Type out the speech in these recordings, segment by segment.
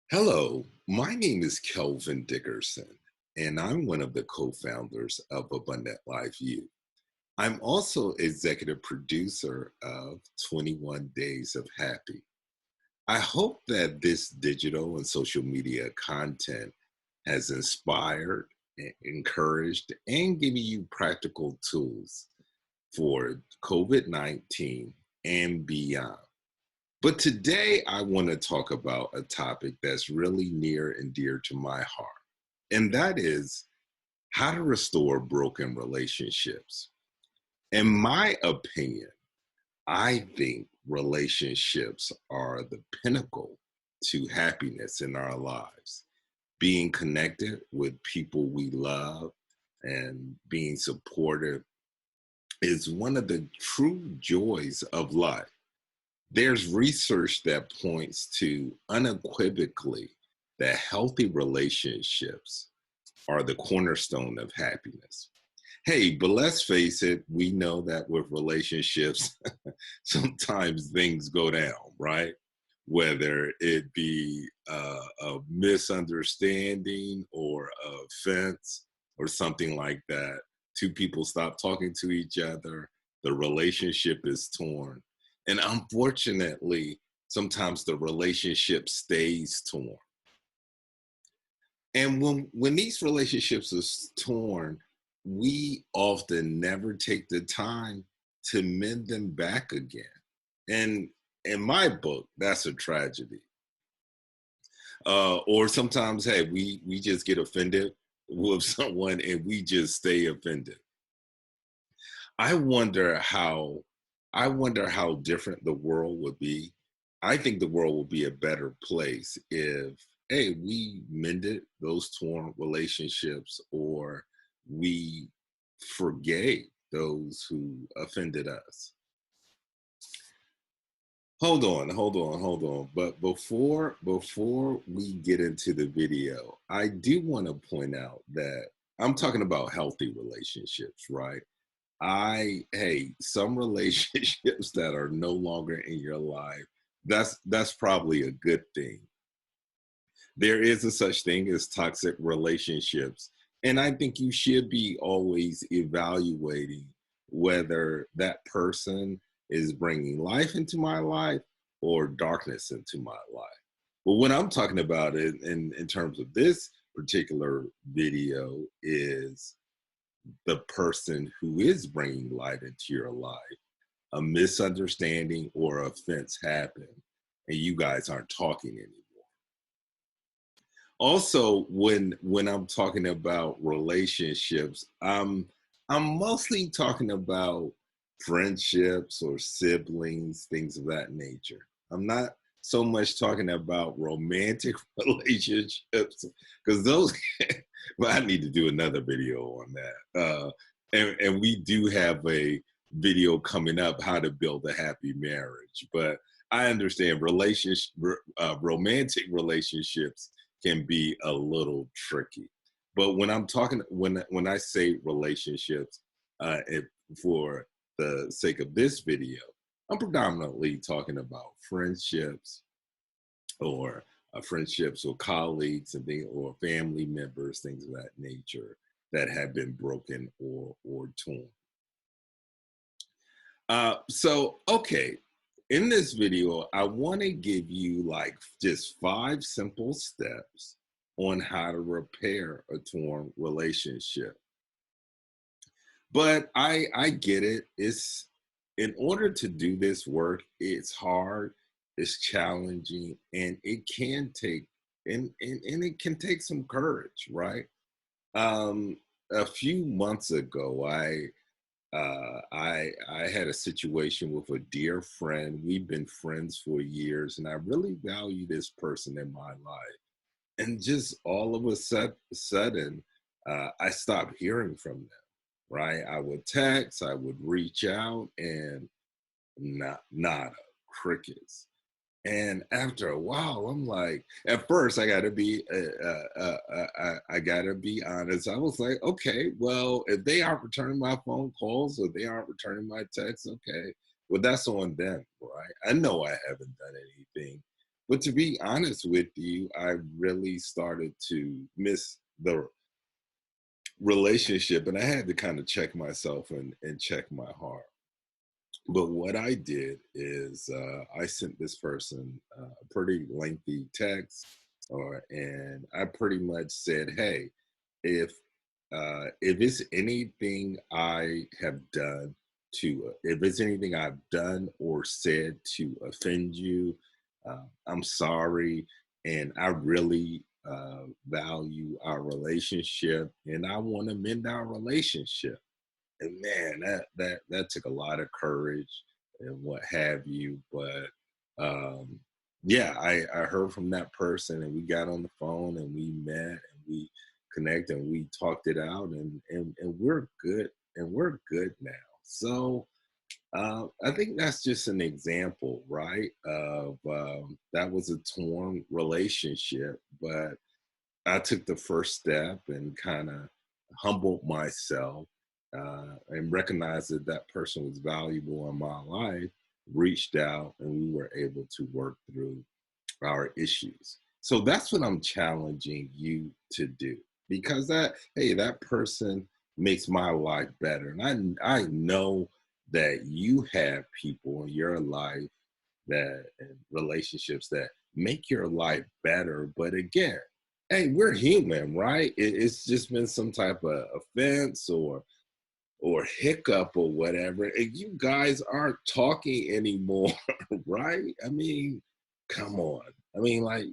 Hello, my name is Kelvin Dickerson, and I'm one of the co-founders of ABUNDANTLIFU. I'm also executive producer of 21 Days of Happy. I hope that this digital and social media content has inspired, encouraged, and given you practical tools for COVID-19 and beyond. But today I want to talk about a topic that's really near and dear to my heart, and that is how to restore broken relationships. In my opinion, I think relationships are the pinnacle to happiness in our lives. Being connected with people we love and being supported is one of the true joys of life. There's research that points to unequivocally that healthy relationships are the cornerstone of happiness. Hey, but let's face it, we know that with relationships, sometimes things go down, right? Whether it be a misunderstanding or offense or something like that. Two people stop talking to each other, the relationship is torn. And unfortunately, sometimes the relationship stays torn. And when these relationships are torn, we often never take the time to mend them back again. And in my book, that's a tragedy. Or sometimes, hey, we just get offended with someone and we just stay offended. I wonder how I wonder how different the world would be. I think the world would be a better place if, hey, we mended those torn relationships or we forgave those who offended us. Hold on. But before we get into the video, I do want to point out that I'm talking about healthy relationships, right? Hey, some relationships that are no longer in your life, that's probably a good thing. There is a such thing as toxic relationships, and I think you should be always evaluating whether that person is bringing life into my life or darkness into my life. But what I'm talking about in terms of this particular video is the person who is bringing light into your life, a misunderstanding or offense happened, and you guys aren't talking anymore. Also, when I'm talking about relationships, I'm mostly talking about friendships or siblings, things of that nature. I'm not so much talking about romantic relationships because those well, I need to do another video on that. And we do have a video coming up how to build a happy marriage. But I understand romantic relationships can be a little tricky. But when I'm talking, when I say relationships, for the sake of this video, I'm predominantly talking about friendships or friendships or colleagues and things, or family members, things of that nature that have been broken or torn. Okay, in this video, I want to give you like just 5 simple steps on how to repair a torn relationship. But I get it. It's in order to do this work, it's hard, it's challenging, and it can take and it can take some courage, right? A few months ago, I had a situation with a dear friend. We've been friends for years, and I really value this person in my life. And just all of a sudden, I stopped hearing from them. Right? I would text, I would reach out, and not nada, crickets. And after a while, I'm like, at first, I gotta be honest. I was like, okay, well, if they aren't returning my phone calls or they aren't returning my texts, okay, well, that's on them, right? I know I haven't done anything But to be honest with you, I really started to miss the relationship, and I had to kind of check myself and check my heart. But what I did is I sent this person a pretty lengthy text, and I pretty much said, "Hey, if if it's anything I have done if it's anything I've done or said to offend you, I'm sorry, and I really value our relationship, and I want to mend our relationship." And man, that took a lot of courage and what have you. But um, yeah, I heard from that person, and we got on the phone, and we met, and we connected, and we talked it out, and we're good, and we're good now. So I think that's just an example, right? Of that was a torn relationship, but I took the first step and kind of humbled myself and recognized that that person was valuable in my life, reached out, and we were able to work through our issues. So that's what I'm challenging you to do, because that, hey, that person makes my life better. And I know that you have people in your life that and relationships that make your life better. But again, hey, we're human, right? It's just been some type of offense or hiccup or whatever, and you guys aren't talking anymore, right? I mean, come on. I mean, like,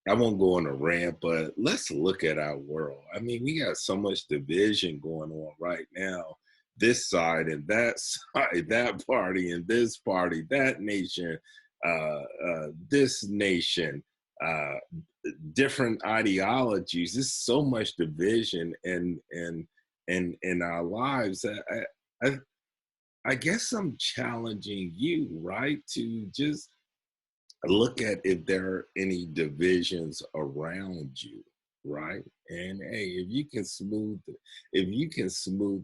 I won't go on a rant, but let's look at our world. I mean, we got so much division going on right now. This side and that side, that party and this party, that nation, this nation, uh, different ideologies. There's so much division in our lives. I, I guess I'm challenging you, right, to just look at if there are any divisions around you, right? And hey, if you can smooth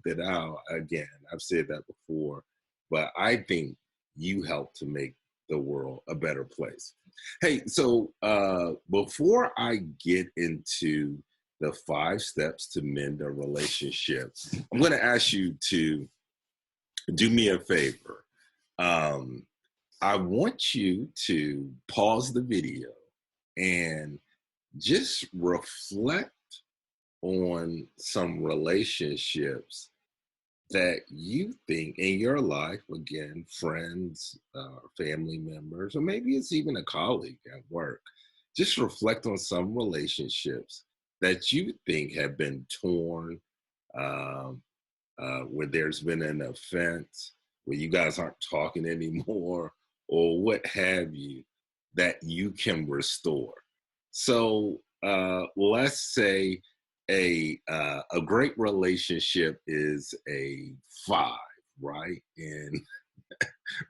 it out, again, I've said that before, but I think you help to make the world a better place. Hey, so before I get into the 5 steps to mend a relationship, I'm going to ask you to do me a favor. Um, I want you to pause the video and just reflect on some relationships that you think in your life, again, friends, family members, or maybe it's even a colleague at work. Just reflect on some relationships that you think have been torn, um, where there's been an offense, where you guys aren't talking anymore, or what have you, that you can restore. So let's say a great relationship is a 5, right? And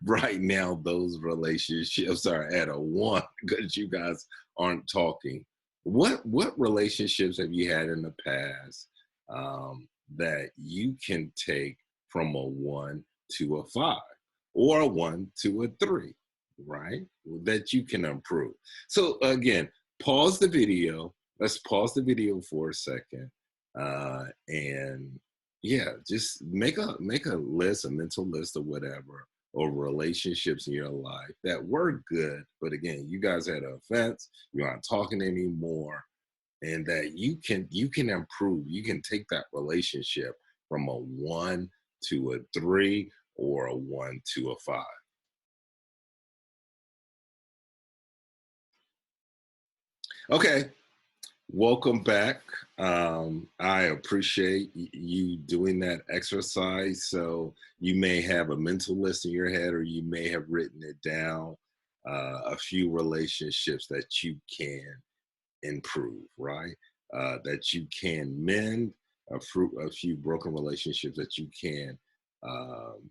right now those relationships are at a 1 because you guys aren't talking. What relationships have you had in the past that you can take from a 1 to a 5, or a 1 to a 3, right? That you can improve. So again, pause the video. Let's pause the video for a second, and yeah, just make a list, a mental list, or whatever, or relationships in your life that were good, but again, you guys had an offense. You aren't talking anymore, and that you can improve. You can take that relationship from a 1 to a 3, or a 1 to a 5. Okay, welcome back. I appreciate you doing that exercise. So you may have a mental list in your head, or you may have written it down. A few relationships that you can improve, right? That you can mend, a few broken relationships um,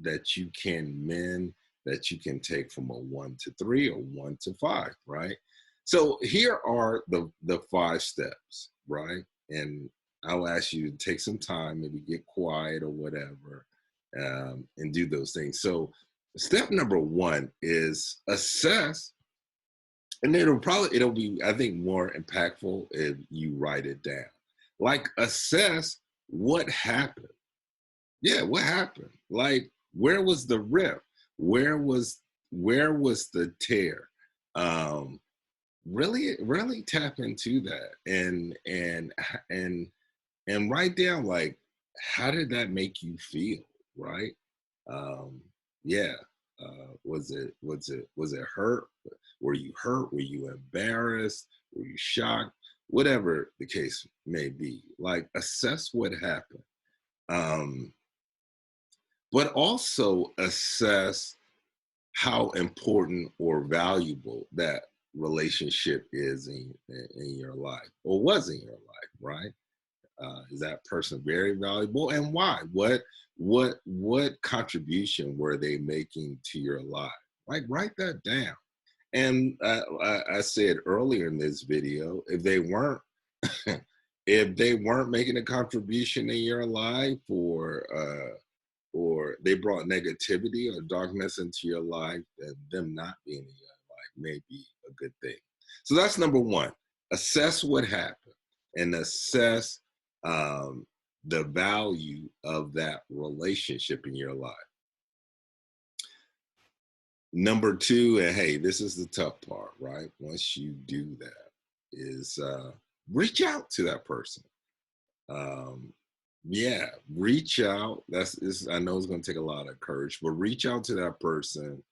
that you can mend, that you can take from a 1 to 3 or 1 to 5, right? So here are the 5 steps, right? And I'll ask you to take some time, maybe get quiet or whatever, and do those things. So step number 1 is assess And it'll be, I think, more impactful if you write it down. Like, assess what happened. Yeah, what happened? Like, where was the rip? Where was the tear? Um, really tap into that, and and write down, like, how did that make you feel, right? Um, yeah. Was it hurt? Were you hurt? Were you embarrassed? Were you shocked? Whatever the case may be, like, assess what happened. Um, but also assess how important or valuable that relationship is in your life, or was in your life, right? Is that person very valuable, and why? What contribution were they making to your life? Like, write that down. And I said earlier in this video, if they weren't if they weren't making a contribution in your life, or they brought negativity or darkness into your life, then them not being in your life may be a good thing. So that's number one. Assess what happened, and assess um, the value of that relationship in your life. Number two, and hey, this is the tough part, right? Once you do that, is reach out to that person. Um, yeah, reach out. I know it's going to take a lot of courage, but reach out to that person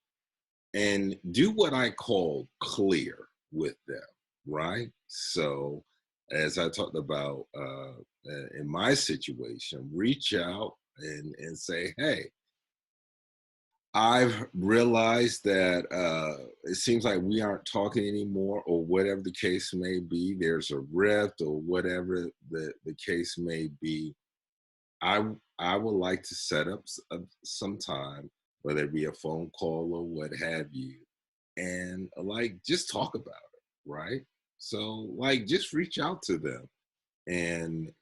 and do what I call clear with them, right? So, as I talked about in my situation, reach out and say, hey, I've realized that it seems like we aren't talking anymore, or whatever the case may be. There's a rift, or whatever the case may be. I would like to set up some time, whether it be a phone call or what have you, and like, just talk about it, right? So, like, just reach out to them, and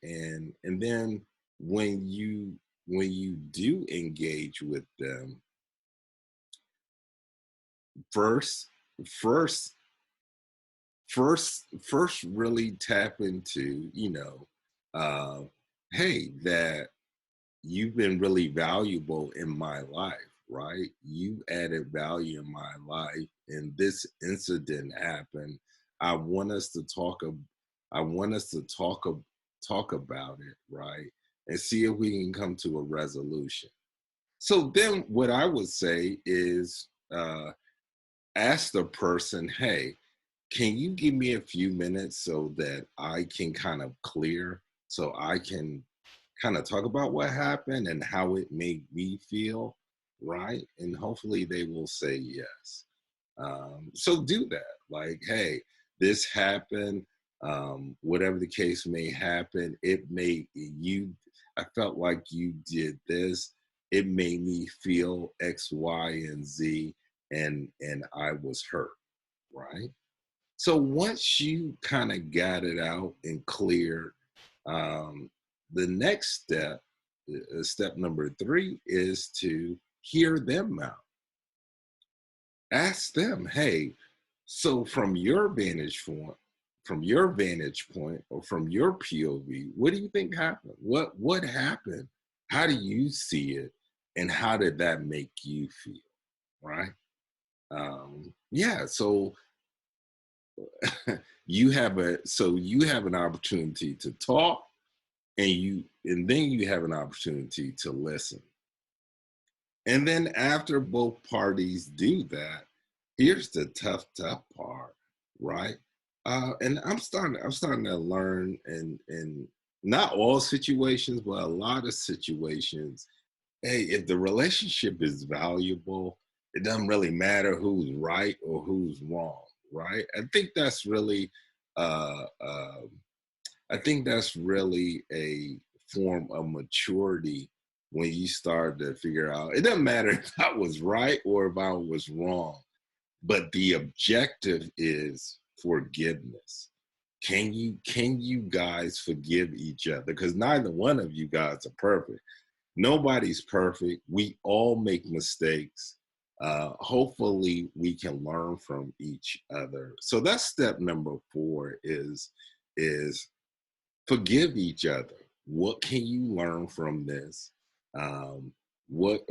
then when you do engage with them, first first first really tap into, uh, hey, that you've been really valuable in my life, right? You added value in my life, and this incident happened. I want us to I want us to talk about it, right? And see if we can come to a resolution. So then, what I would say is, ask the person, hey, can you give me a few minutes so that I can kind of clear, so I can kind of talk about what happened and how it made me feel, right? And hopefully they will say yes. So do that. Like, hey, this happened. Whatever the case may happen, I felt like you did this. It made me feel X, Y, and Z, and I was hurt, right? So once you kind of got it out and cleared, um, the next step number three, is to hear them out. Ask them, hey, so from your vantage point, or from your POV, what do you think happened? What happened? How do you see it? And how did that make you feel? Right? Yeah. So you have an opportunity to talk, and then you have an opportunity to listen. And then after both parties do that, here's the tough part, right? And I'm starting to learn, in not all situations, but a lot of situations. Hey, if the relationship is valuable, it doesn't really matter who's right or who's wrong, right? Uh, uh, I think that's really a form of maturity, when you start to figure out, it doesn't matter if I was right or if I was wrong, but the objective is forgiveness. Can you guys forgive each other? Because neither one of you guys are perfect. Nobody's perfect. We all make mistakes. hopefully we can learn from each other. So that's step number 4 is forgive each other. What can you learn from this? Um, what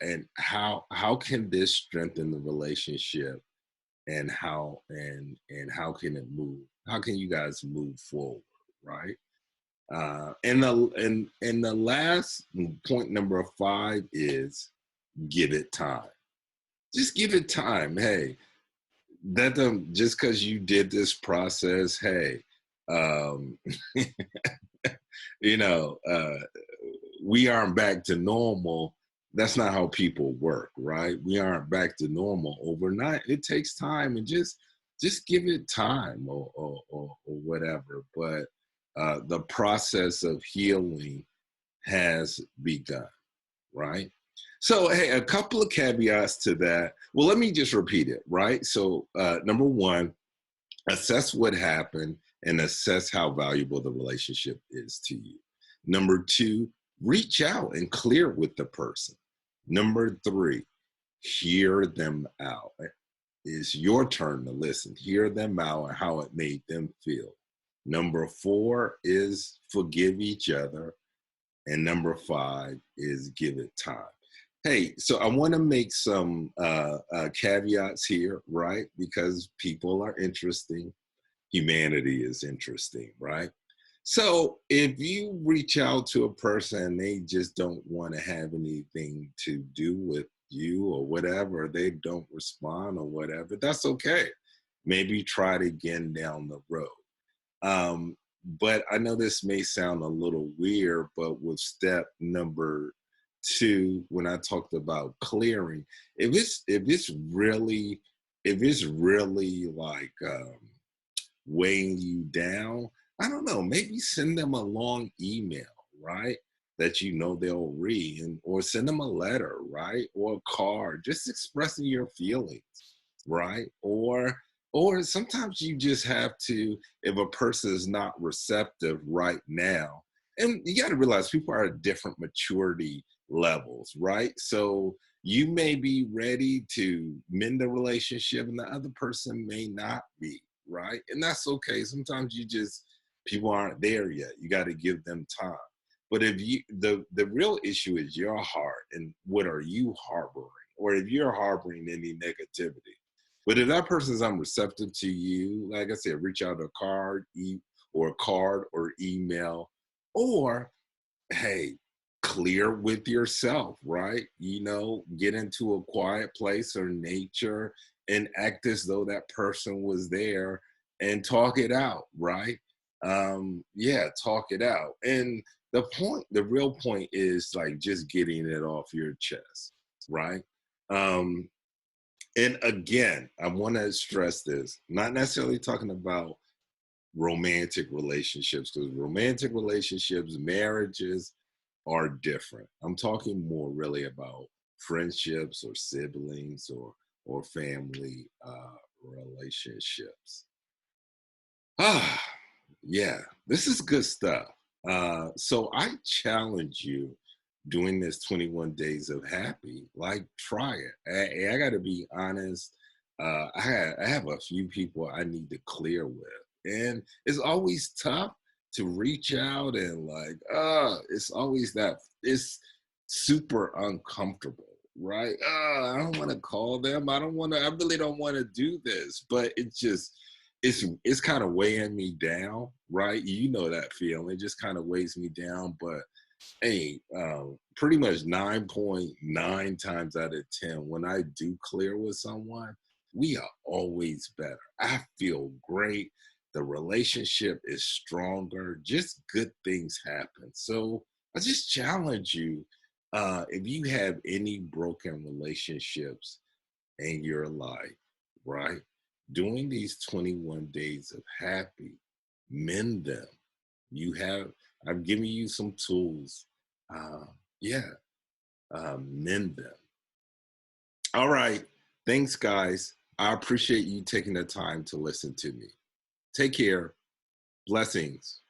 and how can this strengthen the relationship, and how can it move? How can you guys move forward, right? And the last point, number 5, is give it time. Just give it time. Hey, that don't, just because you did this process, hey, um, you know, we aren't back to normal. That's not how people work, right? We aren't back to normal overnight. It takes time, and just give it time, or whatever. But the process of healing has begun, right? So, hey, a couple of caveats to that. Well, let me just repeat it, right? So, number 1, assess what happened and assess how valuable the relationship is to you. Number 2, reach out and clear with the person. Number 3, hear them out. It's your turn to listen. Hear them out and how it made them feel. Number 4 is forgive each other. And number 5 is give it time. Hey, so I want to make some caveats here, right? Because people are interesting. Humanity is interesting, right? So if you reach out to a person and they just don't want to have anything to do with you or whatever, they don't respond or whatever, that's okay. Maybe try it again down the road. But I know this may sound a little weird, but with step number 2, when I talked about clearing, if it's really like weighing you down, I don't know, maybe send them a long email, right? That you know they'll read, or send them a letter, right? Or a card, just expressing your feelings, right? Or sometimes you just have to, if a person is not receptive right now, and you got to realize people are at different maturity levels, right? So you may be ready to mend the relationship and the other person may not be, right? And that's okay. Sometimes people aren't there yet. You got to give them time. But if the real issue is your heart and what are you harboring, or if you're harboring any negativity. But if that person's unreceptive to you, like I said, reach out a card, or email, or hey, clear with yourself, right? Get into a quiet place or nature and act as though that person was there and talk it out, right? Yeah, talk it out. And the real point is like just getting it off your chest, right? Um, and again, I want to stress this, not necessarily talking about romantic relationships, because romantic relationships, marriages are different. I'm talking more really about friendships or siblings or family relationships. Ah, yeah, this is good stuff. So I challenge you doing this 21 days of happy, like try it. I got to be honest. I have a few people I need to clear with, and it's always tough to reach out and like, it's always it's super uncomfortable, right? I don't want to call them. I really don't want to do this, but it's kind of weighing me down, right? You know that feeling. It just kind of weighs me down, but hey, pretty much 9.9 times out of 10, when I do clear with someone, we are always better. I feel great. The relationship is stronger. Just good things happen. So I just challenge you, if you have any broken relationships in your life, right? Doing these 21 days of happy, mend them. I'm giving you some tools. Uh, yeah, mend them. All right. Thanks, guys. I appreciate you taking the time to listen to me. Take care. Blessings.